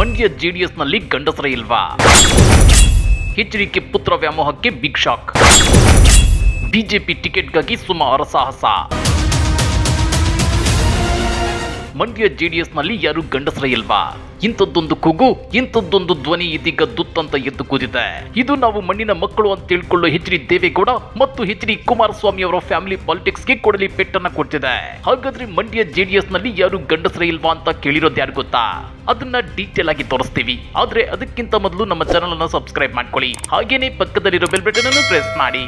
ಮಂಡ್ಯ ಜೆಡಿಎಸ್ನಲ್ಲಿ ಗಂಡಸರೇ ಇಲ್ವಾ? ಎಚ್ಡಿಕೆ ಪುತ್ರ ವ್ಯಾಮೋಹಕ್ಕೆ big shock. BJP ಟಿಕೆಟ್ಗಾಗಿ Suma ಹರಸಾಹಸ. ಮಂಡ್ಯ ಜೆಡಿಎಸ್ನಲ್ಲಿ ಯಾರು ಗಂಡಸರೇ ಇಲ್ವಾ? ಇಂಥದ್ದೊಂದು ಕೂಗು, ಇಂಥದ್ದೊಂದು ಧ್ವನಿ ಇದೀಗ ದುತ್ತಂತ ಎದ್ದು ಕೂದಿದೆ. ಇದು ನಾವು ಮಣ್ಣಿನ ಮಕ್ಕಳು ಅಂತ ತಿಳ್ಕೊಳ್ಳೋ ಎಚ್.ಡಿ. ದೇವೇಗೌಡ ಮತ್ತು ಎಚ್.ಡಿ. ಕುಮಾರಸ್ವಾಮಿ ಅವರ ಫ್ಯಾಮಿಲಿ ಪಾಲಿಟಿಕ್ಸ್ಗೆ ಕೊಡಲಿ ಪೆಟ್ಟನ್ನ ಕೊಡ್ತಿದೆ. ಹಾಗಾದ್ರೆ ಮಂಡ್ಯ ಜೆಡಿಎಸ್ನಲ್ಲಿ ಯಾರು ಗಂಡಸರೇ ಇಲ್ವಾ ಅಂತ ಕೇಳಿರೋದು ಯಾರು ಗೊತ್ತಾ? ಅದನ್ನ ಡೀಟೇಲ್ ಆಗಿ ತೋರಿಸ್ತೀವಿ. ಆದ್ರೆ ಅದಕ್ಕಿಂತ ಮೊದಲು ನಮ್ಮ ಚಾನಲ್ ಅನ್ನು ಸಬ್ಸ್ಕ್ರೈಬ್ ಮಾಡ್ಕೊಳ್ಳಿ. ಹಾಗೇನೆ ಪಕ್ಕದಲ್ಲಿರೋ ಬೆಲ್ ಬಟನ್ ಅನ್ನು ಪ್ರೆಸ್ ಮಾಡಿ.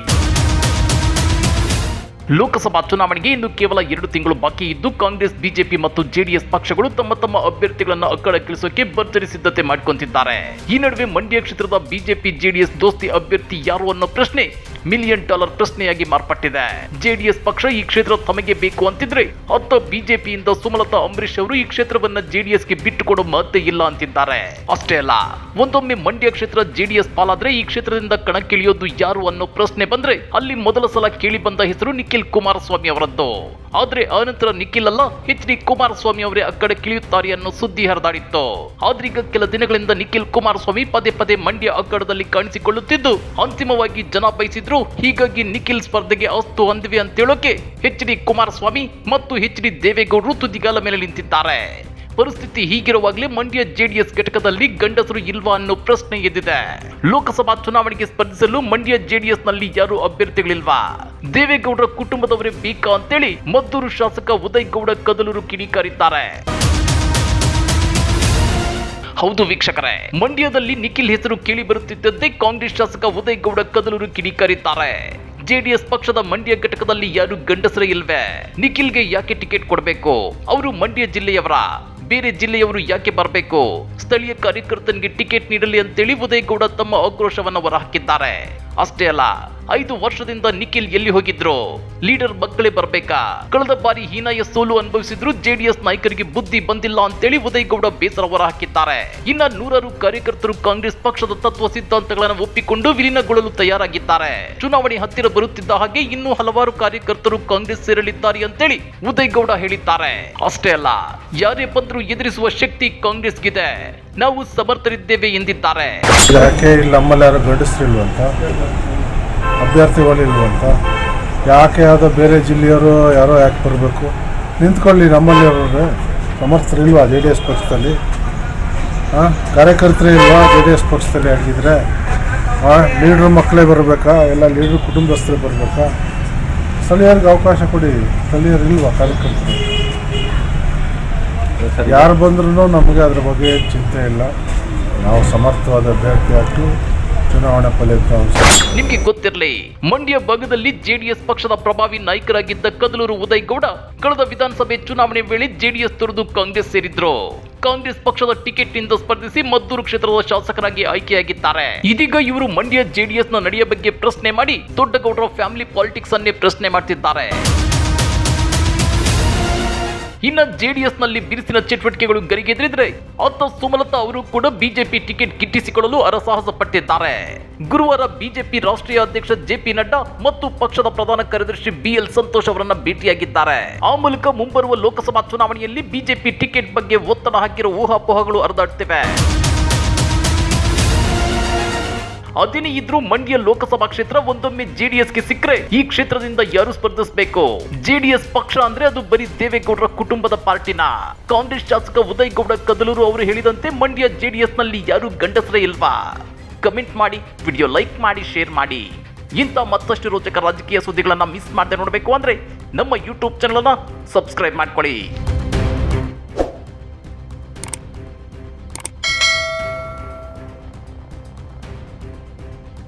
ಲೋಕಸಭಾ ಚುನಾವಣೆಗೆ ಇನ್ನು ಕೇವಲ 2 ತಿಂಗಳು ಬಾಕಿ ಇದ್ದು ಕಾಂಗ್ರೆಸ್, ಬಿಜೆಪಿ ಮತ್ತು ಜೆಡಿಎಸ್ ಪಕ್ಷಗಳು ತಮ್ಮ ಅಭ್ಯರ್ಥಿಗಳನ್ನು ಅಕ್ಕಳಕ್ಕಿಳಿಸೋಕೆ ಭರ್ಜರಿ ಸಿದ್ಧತೆ ಮಾಡ್ಕೊಂತಿದ್ದಾರೆ. ಈ ನಡುವೆ ಮಂಡ್ಯ ಕ್ಷೇತ್ರದ ಬಿಜೆಪಿ ಜೆಡಿಎಸ್ ದೋಸ್ತಿ ಅಭ್ಯರ್ಥಿ ಯಾರು ಅನ್ನೋ ಪ್ರಶ್ನೆ $1 ಮಿಲಿಯನ್ ಪ್ರಶ್ನೆಯಾಗಿ ಮಾರ್ಪಟ್ಟಿದೆ. ಜೆಡಿಎಸ್ ಪಕ್ಷ ಈ ಕ್ಷೇತ್ರ ತಮಗೆ ಬೇಕು ಅಂತಿದ್ರೆ ಅತ್ತ ಬಿಜೆಪಿಯಿಂದ ಸುಮಲತಾ ಅಂಬರೀಶ್ ಅವರು ಈ ಕ್ಷೇತ್ರವನ್ನ ಜೆಡಿಎಸ್ಗೆ ಬಿಟ್ಟುಕೊಡೋ ಮಾತೇ ಇಲ್ಲ ಅಂತಿದ್ದಾರೆ. ಅಷ್ಟೇ ಅಲ್ಲ, ಒಂದೊಮ್ಮೆ ಮಂಡ್ಯ ಕ್ಷೇತ್ರ ಜೆಡಿಎಸ್ ಪಾಲಾದ್ರೆ ಈ ಕ್ಷೇತ್ರದಿಂದ ಕಣಕ್ಕಿಳಿಯೋದು ಯಾರು ಅನ್ನೋ ಪ್ರಶ್ನೆ ಬಂದ್ರೆ ಅಲ್ಲಿ ಮೊದಲ ಸಲ ಕೇಳಿ ಬಂದ ಹೆಸರು ನಿಖಿಲ್ ಕುಮಾರಸ್ವಾಮಿ ಅವರದ್ದು. ಆದ್ರೆ ಆನಂತರ ನಿಖಿಲ್ ಅಲ್ಲ, ಎಚ್.ಡಿ. ಕುಮಾರಸ್ವಾಮಿ ಅವರೇ ಆ ಕಡೆ ಕಿಳಿಯುತ್ತಾರೆ ಅನ್ನೋ ಸುದ್ದಿ ಹರಿದಾಡಿತ್ತು. ಆದ್ರೀಗ ಕೆಲ ದಿನಗಳಿಂದ ನಿಖಿಲ್ ಕುಮಾರಸ್ವಾಮಿ ಪದೇ ಮಂಡ್ಯ ಅಖಾಡದಲ್ಲಿ ಕಾಣಿಸಿಕೊಳ್ಳುತ್ತಿದ್ದು ಅಂತಿಮವಾಗಿ ಜನ ಬಯಸಿದ್ರು. ಹೀಗಾಗಿ ನಿಖಿಲ್ ಸ್ಪರ್ಧೆಗೆ ಅಸ್ತು ಅಂದಿವೆ ಅಂತ ಹೇಳೋಕೆ ಎಚ್.ಡಿ. ಕುಮಾರಸ್ವಾಮಿ ಮತ್ತು ಎಚ್.ಡಿ. ದೇವೇಗೌಡರು ತುದಿಗಾಲ ಮೇಲೆ ನಿಂತಿದ್ದಾರೆ. ಪರಿಸ್ಥಿತಿ ಹೀಗಿರುವಾಗಲೇ ಮಂಡ್ಯ ಜೆಡಿಎಸ್ ಘಟಕದಲ್ಲಿ ಗಂಡಸರು ಇಲ್ವಾ ಅನ್ನೋ ಪ್ರಶ್ನೆ ಎದ್ದಿದೆ. ಲೋಕಸಭಾ ಚುನಾವಣೆಗೆ ಸ್ಪರ್ಧಿಸಲು ಮಂಡ್ಯ ಜೆಡಿಎಸ್ ನಲ್ಲಿ ಯಾರು ಅಭ್ಯರ್ಥಿಗಳಿಲ್ವಾ? ದೇವೇಗೌಡರ ಕುಟುಂಬದವರೇ ಬೇಕಾ ಅಂತೇಳಿ ಮದ್ದೂರು ಶಾಸಕ ಉದಯ್ ಗೌಡ ಕದಲೂರು ಕಿಡಿಕಾರಿದ್ದಾರೆ. ಹೌದು ವೀಕ್ಷಕರೇ, ಮಂಡ್ಯದಲ್ಲಿ ನಿಖಿಲ್ ಹೆಸರು ಕೇಳಿ ಬರುತ್ತಿದ್ದಂತೆ ಕಾಂಗ್ರೆಸ್ ಶಾಸಕ ಉದಯ್ ಗೌಡ ಕದಲೂರು ಕಿಡಿಕಾರಿದ್ದಾರೆ. ಜೆಡಿಎಸ್ ಪಕ್ಷದ ಮಂಡ್ಯ ಘಟಕದಲ್ಲಿ ಯಾರು ಗಂಡಸರೇ ಇಲ್ವೇ? ನಿಖಿಲ್ಗೆ ಯಾಕೆ ಟಿಕೆಟ್ ಕೊಡಬೇಕು? ಅವರು ಮಂಡ್ಯ ಜಿಲ್ಲೆಯವರ, ಬೇರೆ ಜಿಲ್ಲೆಯವರು ಯಾಕೆ ಬರಬೇಕು? ಸ್ಥಳೀಯ ಕಾರ್ಯಕರ್ತನಿಗೆ ಟಿಕೆಟ್ ನೀಡಲಿ ಅಂತೇಳಿ ಉದಯ್ ಗೌಡ ತಮ್ಮ ಆಕ್ರೋಶವನ್ನು ಹೊರಹಾಕಿದ್ದಾರೆ. ಅಷ್ಟೇ ಅಲ್ಲ, 5 ವರ್ಷದಿಂದ ನಿಖಿಲ್ ಎಲ್ಲಿ ಹೋಗಿದ್ರು? ಲೀಡರ್ ಮಕ್ಕಳೇ ಬರ್ಬೇಕಾ? ಕಳೆದ ಬಾರಿ ಹೀನಾಯ ಸೋಲು ಅನುಭವಿಸಿದ್ರು ಜೆಡಿಎಸ್ ನಾಯಕರಿಗೆ ಬುದ್ಧಿ ಬಂದಿಲ್ಲ ಅಂತೇಳಿ ಉದಯ್ ಗೌಡ ಬೇಸರ ಹೊರಹಾಕಿದ್ದಾರೆ. ಇನ್ನ 100 ಕಾರ್ಯಕರ್ತರು ಕಾಂಗ್ರೆಸ್ ಪಕ್ಷದ ತತ್ವ ಸಿದ್ಧಾಂತಗಳನ್ನು ಒಪ್ಪಿಕೊಂಡು ವಿಲೀನಗೊಳ್ಳಲು ತಯಾರಾಗಿದ್ದಾರೆ. ಚುನಾವಣೆ ಹತ್ತಿರ ಬರುತ್ತಿದ್ದ ಹಾಗೆ ಇನ್ನೂ ಹಲವಾರು ಕಾರ್ಯಕರ್ತರು ಕಾಂಗ್ರೆಸ್ ಸೇರಲಿದ್ದಾರೆ ಅಂತೇಳಿ ಉದಯ್ ಗೌಡ ಹೇಳಿದ್ದಾರೆ. ಅಷ್ಟೇ ಅಲ್ಲ, ಯಾರೇ ಬಂದರೂ ಎದುರಿಸುವ ಶಕ್ತಿ ಕಾಂಗ್ರೆಸ್ಗಿದೆ, ನಾವು ಸಮರ್ಥರಿದ್ದೇವೆ ಎಂದಿದ್ದಾರೆ. ಅಭ್ಯರ್ಥಿಗಳಿಲ್ವಂತ ಯಾಕೆ? ಯಾವುದೋ ಬೇರೆ ಜಿಲ್ಲೆಯವರು ಯಾರೋ ಯಾಕೆ ಬರಬೇಕು? ನಿಂತ್ಕೊಳ್ಳಿ, ನಮ್ಮಲ್ಲಿ ಸಮರ್ಥರಿಲ್ವಾ ಜೆ ಡಿ ಎಸ್ ಪಕ್ಷದಲ್ಲಿ? ಕಾರ್ಯಕರ್ತರು ಇಲ್ವಾ ಜೆ ಡಿ ಎಸ್ ಪಕ್ಷದಲ್ಲಿ? ಆಗಿದ್ರೆ ಲೀಡ್ರ್ ಮಕ್ಕಳೇ ಬರಬೇಕಾ? ಎಲ್ಲ ಲೀಡ್ರ್ ಕುಟುಂಬಸ್ಥರೇ ಬರಬೇಕಾ? ಸ್ಥಳೀಯರಿಗೆ ಅವಕಾಶ ಕೊಡಿ. ಸ್ಥಳೀಯರಿಲ್ವಾ ಕಾರ್ಯಕರ್ತರು? ಯಾರು ಬಂದ್ರೂ ನಮಗೆ ಅದ್ರ ಬಗ್ಗೆ ಚಿಂತೆ ಇಲ್ಲ. ನಾವು ಸಮರ್ಥವಾದ ಅಭ್ಯರ್ಥಿ ಆಗಿ ಚುನಾವಣಾ ಫಲಿತಾಂಶ. ನಿಮ್ಗೆ ಗೊತ್ತಿರಲಿ, ಮಂಡ್ಯ ಭಾಗದಲ್ಲಿ ಜೆಡಿಎಸ್ ಪಕ್ಷದ ಪ್ರಭಾವಿ ನಾಯಕರಾಗಿದ್ದ ಕದಲೂರು ಉದಯ್ ಗೌಡ ಕಳೆದ ವಿಧಾನಸಭೆ ಚುನಾವಣೆ ವೇಳೆ ಜೆಡಿಎಸ್ ತೊರೆದು ಕಾಂಗ್ರೆಸ್ ಸೇರಿದ್ರು. ಕಾಂಗ್ರೆಸ್ ಪಕ್ಷದ ಟಿಕೆಟ್ ನಿಂದ ಸ್ಪರ್ಧಿಸಿ ಮದ್ದೂರು ಕ್ಷೇತ್ರದ ಶಾಸಕರಾಗಿ ಆಯ್ಕೆಯಾಗಿದ್ದಾರೆ. ಇದೀಗ ಇವರು ಮಂಡ್ಯ ಜೆಡಿಎಸ್ ನ ನಡೆಯ ಬಗ್ಗೆ ಪ್ರಶ್ನೆ ಮಾಡಿ ದೊಡ್ಡಗೌಡರ ಫ್ಯಾಮಿಲಿ ಪಾಲಿಟಿಕ್ಸ್ ಅನ್ನೇ ಪ್ರಶ್ನೆ ಮಾಡ್ತಿದ್ದಾರೆ. ಇನ್ನ ಜೆಡಿಎಸ್ ನಲ್ಲಿ ಬಿರುಸಿನ ಚಟುವಟಿಕೆಗಳು ಗರಿಗೆದರಿದ್ರೆ ಅತ್ತ ಸುಮಲತಾ ಅವರು ಕೂಡ ಬಿಜೆಪಿ ಟಿಕೆಟ್ ಗಿಟ್ಟಿಸಿಕೊಳ್ಳಲು ಹರಸಾಹಸ ಪಟ್ಟಿದ್ದಾರೆ. ಗುರುವಾರ ಬಿಜೆಪಿ ರಾಷ್ಟ್ರೀಯ ಅಧ್ಯಕ್ಷ ಜೆಪಿ ನಡ್ಡಾ ಮತ್ತು ಪಕ್ಷದ ಪ್ರಧಾನ ಕಾರ್ಯದರ್ಶಿ ಬಿಎಲ್ ಸಂತೋಷ್ ಅವರನ್ನ ಭೇಟಿಯಾಗಿದ್ದಾರೆ. ಆ ಮೂಲಕ ಮುಂಬರುವ ಲೋಕಸಭಾ ಚುನಾವಣೆಯಲ್ಲಿ ಬಿಜೆಪಿ ಟಿಕೆಟ್ ಬಗ್ಗೆ ಒತ್ತಡ ಹಾಕಿರುವ ಊಹಾಪೋಹಗಳು ಹರಿದಾಡ್ತಿವೆ. ಅದೇನೇ ಇದ್ರೂ ಮಂಡ್ಯ ಲೋಕಸಭಾ ಕ್ಷೇತ್ರ ಒಂದೊಮ್ಮೆ ಜೆಡಿಎಸ್ಗೆ ಸಿಕ್ಕರೆ ಈ ಕ್ಷೇತ್ರದಿಂದ ಯಾರು ಸ್ಪರ್ಧಿಸಬೇಕು? ಜೆಡಿಎಸ್ ಪಕ್ಷ ಅಂದ್ರೆ ಅದು ಬರೀ ದೇವೇಗೌಡರ ಕುಟುಂಬದ ಪಾರ್ಟಿನ? ಕಾಂಗ್ರೆಸ್ ಶಾಸಕ ಉದಯ್ ಗೌಡ ಕದಲೂರು ಅವರು ಹೇಳಿದಂತೆ ಮಂಡ್ಯ ಜೆಡಿಎಸ್ ನಲ್ಲಿ ಯಾರು ಗಂಡಸರೇ ಇಲ್ವಾ? ಕಮೆಂಟ್ ಮಾಡಿ, ವಿಡಿಯೋ ಲೈಕ್ ಮಾಡಿ, ಶೇರ್ ಮಾಡಿ. ಇಂಥ ಮತ್ತಷ್ಟು ರೋಚಕ ರಾಜಕೀಯ ಸುದ್ದಿಗಳನ್ನ ಮಿಸ್ ಮಾಡದೆ ನೋಡಬೇಕು ಅಂದ್ರೆ ನಮ್ಮ ಯೂಟ್ಯೂಬ್ ಚಾನಲ್ ಅನ್ನ ಸಬ್ಸ್ಕ್ರೈಬ್ ಮಾಡ್ಕೊಳ್ಳಿ.